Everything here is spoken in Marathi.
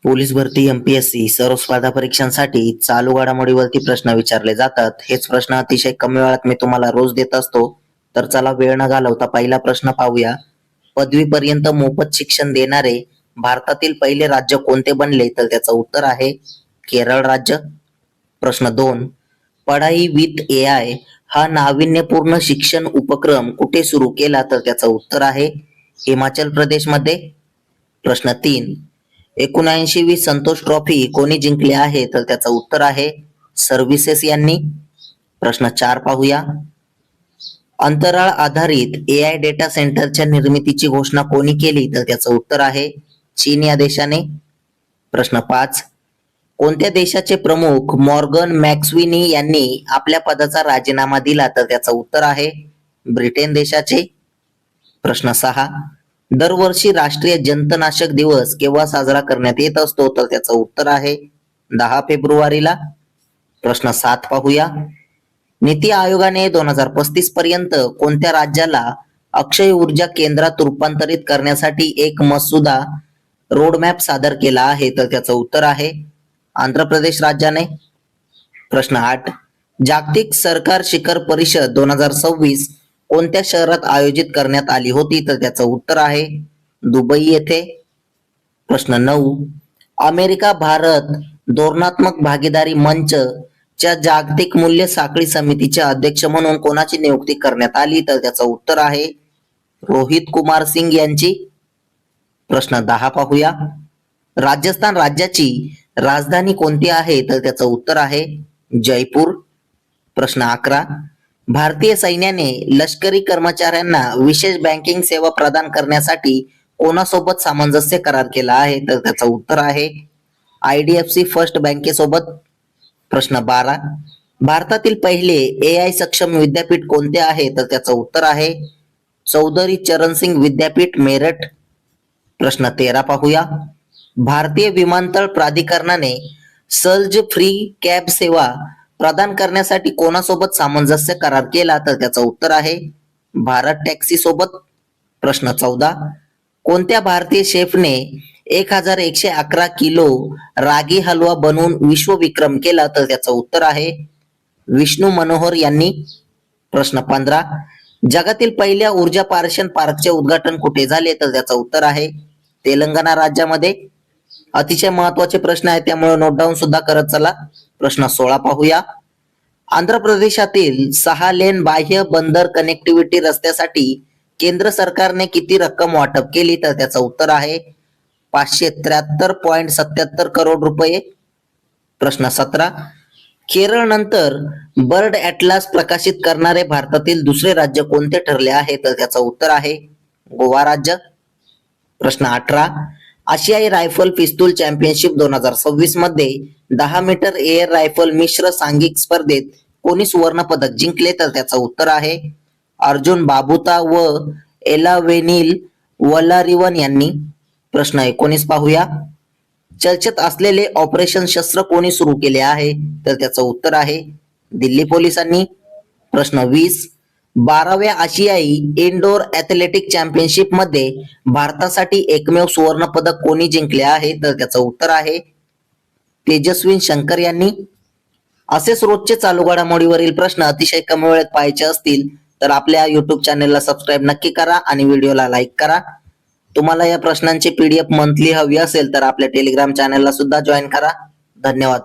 पोलीस भरती एमपीएससी सर्व स्पर्धा परीक्षांसाठी चालू घडामोडीवरती प्रश्न विचारले जातात. हेच प्रश्न अतिशय कमी वेळात मी तुम्हाला रोज देत असतो. तर चला वेळ न घालवता पहिला प्रश्न पाहूया. पदवीपर्यंत मोफत शिक्षण देणारे भारतातील पहिले राज्य कोणते बनले? तर त्याचं उत्तर आहे केरळ राज्य. प्रश्न 2, पढाई विथ एआय हा नाविन्यपूर्ण शिक्षण उपक्रम कुठे सुरू केला? तर त्याचं उत्तर आहे हिमाचल प्रदेशमध्ये. प्रश्न 3, 79वी संतोष ट्रॉफी कोणी जिंकली आहे? तर त्याचं उत्तर आहे सर्व्हिसेस यांनी. प्रश्न 4 पाहूया. अंतराळ आधारित एआय डेटा सेंटरच्या निर्मितीची घोषणा कोणी केली? तर त्याचं उत्तर आहे चीन या देशाने. प्रश्न 5, कोणत्या देशाचे प्रमुख मॉर्गन मॅक्स्विनी यांनी आपल्या पदाचा राजीनामा दिला? तर त्याचं उत्तर आहे ब्रिटन देशाचे. प्रश्न 6, दरवर्षी राष्ट्रीय जंतनाशक दिवस केव्हा साजरा करण्यात येत असतो? तर त्याचं उत्तर आहे 10 फेब्रुवारीला. प्रश्न 7 पाहूया. नीती आयोगाने 2035 पर्यंत कोणत्या राज्याला अक्षय ऊर्जा केंद्रात रूपांतरित करण्यासाठी एक मसुदा रोडमॅप सादर केला आहे? तर त्याचं उत्तर आहे आंध्र प्रदेश राज्याने. प्रश्न 8, जागतिक सरकार शिखर परिषद 2026 कोणत्या शहरात आयोजित करण्यात आली होती? तर त्याचं उत्तर आहे दुबई येथे. प्रश्न 9, अमेरिका भारत धोरणात्मक भागीदारी मंच च्या जागतिक मूल्य साखळी समितीचे अध्यक्ष म्हणून कोणाची नियुक्ती करण्यात आली? तर त्याचं उत्तर आहे रोहित कुमार सिंग यांची. प्रश्न 10 पाहूया. राजस्थान राज्याची राजधानी कोणती आहे? तर त्याचं उत्तर आहे जयपूर. प्रश्न 11, भारतीय सैन्याने लष्करी कर्मचाऱ्यांना विशेष बँकिंग सेवा प्रदान करण्यासाठी कोणासोबत सामंजस्य करार केला आहे? तर त्याचं उत्तर आहे आयडीएफसी फर्स्ट बँकेसोबत. प्रश्न 12, भारतातील पहिले एआय सक्षम विद्यापीठ कोणते आहे? तर त्याचं उत्तर आहे चौधरी चरण सिंग विद्यापीठ मेरठ. प्रश्न 13 पाहूया. भारतीय विमानतळ प्राधिकरणाने सर्ज फ्री कॅब सेवा प्रदान करण्यासाठी कोणासोबत सामंजस्य करार केला? तर त्याचं उत्तर आहे भारत टॅक्सी सोबत. प्रश्न 14, कोणत्या भारतीय शेफने 1111 किलो रागी हलवा बनवून विश्वविक्रम केला? तर त्याचं उत्तर आहे विष्णू मनोहर यांनी. प्रश्न 15, जगातील पहिल्या ऊर्जा पारेषण पार्कचे उद्घाटन कुठे झाले? तर त्याचं उत्तर आहे तेलंगणा राज्यामध्ये. अतिशय महत्वाचे प्रश्न आहे त्यामुळे नोट डाऊन सुद्धा करत चला. प्रश्न 16 पाहूया. आंध्र प्रदेशातील 6 लेन बाह्य बंदर कनेक्टिव्हिटी रस्त्यासाठी केंद्र सरकारने किती रक्कम वाटप केली? तर त्याचं उत्तर आहे 573.77 करोड रुपये. प्रश्न 17, केरळ नंतर बर्ड ॲटलास प्रकाशित करणारे भारतातील दुसरे राज्य कोणते ठरले आहे? तर त्याचं उत्तर आहे गोवा राज्य. प्रश्न 18, आशियाई रायफल पिस्तूल चॅम्पियनशिप 2026 मध्ये 10 मीटर एअर रायफल मिश्र सांघिक स्पर्धेत कोणी सुवर्ण पदक जिंकले? तर त्याचं उत्तर आहे अर्जुन बाबुता व एलावेनिल वलारिवन यांनी. प्रश्न 19 पाहूया. चर्चेत असलेले ऑपरेशन शस्त्र कोणी सुरू केले आहे? तर त्याचं उत्तर आहे दिल्ली पोलिसांनी. प्रश्न 20, 12व्या आशियाई इनडोअर ॲथलेटिक चॅम्पियनशिप मध्ये भारतासाठी एकमेव सुवर्ण पदक कोणी जिंकले आहे? तर त्याचं उत्तर आहे तेजस्विन शंकर यांनी. असेच रोजचे चालू घडामोडीवरील प्रश्न अतिशय कमी वेळेत पाहायचे असतील तर आपल्या युट्यूब चॅनेलला सबस्क्राईब नक्की करा आणि व्हिडिओला लाईक करा. तुम्हाला या प्रश्नांची पीडीएफ मंथली हवी असेल तर आपल्या टेलिग्राम चॅनेलला सुद्धा जॉईन करा. धन्यवाद.